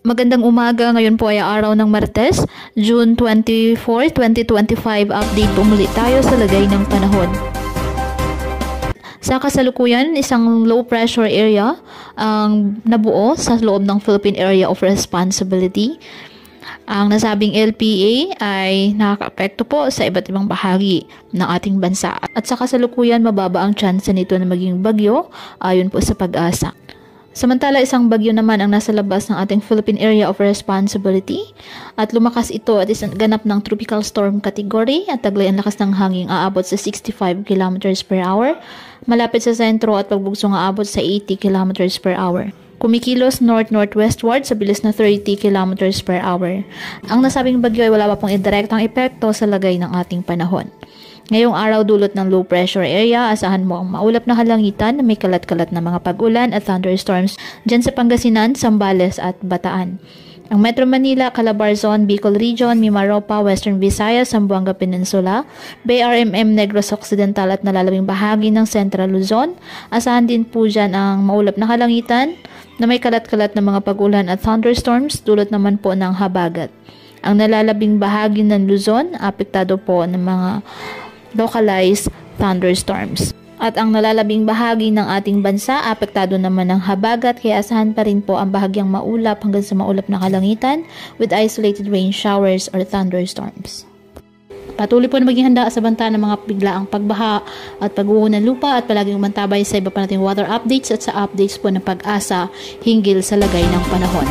Magandang umaga, ngayon po ay araw ng Martes, June 24, 2025. Update po muli tayo sa lagay ng panahon. Sa kasalukuyan, isang low pressure area ang nabuo sa loob ng Philippine Area of Responsibility. Ang nasabing LPA ay nakaka-apekto po sa iba't ibang bahagi ng ating bansa. At sa kasalukuyan, mababa ang tsansa nito na maging bagyo ayon po sa Pag-asa. Samantala, isang bagyo naman ang nasa labas ng ating Philippine Area of Responsibility at lumakas ito at isang ganap ng tropical storm category at taglay ang lakas ng hangin aabot sa 65 km per hour, malapit sa sentro at pagbugsong aabot sa 80 km per hour. Kumikilos north-northwestward sa bilis na 30 km per hour. Ang nasabing bagyo ay wala pa pong indirektang epekto sa lagay ng ating panahon. Ngayong araw, dulot ng low pressure area, asahan mo ang maulap na kalangitan na may kalat-kalat na mga pag-ulan at thunderstorms dyan sa Pangasinan, Zambales at Bataan. Ang Metro Manila, Calabarzon, Bicol Region, Mimaropa, Western Visayas, Zamboanga Peninsula, BRMM, Negros Occidental at nalalabing bahagi ng Central Luzon. Asahan din po dyan ang maulap na kalangitan na may kalat-kalat na mga pag-ulan at thunderstorms, dulot naman po ng habagat. Ang nalalabing bahagi ng Luzon, apektado po ng mga localized thunderstorms. At ang nalalabing bahagi ng ating bansa, apektado naman ng habagat, kaya asahan pa rin po ang bahagyang maulap hanggang sa maulap na kalangitan with isolated rain showers or thunderstorms. Patuloy po na maging handa sa banta ng mga biglaang pagbaha at pagguho ng lupa at palaging umantabay sa iba pa nating weather updates at sa updates po ng Pag-asa hinggil sa lagay ng panahon.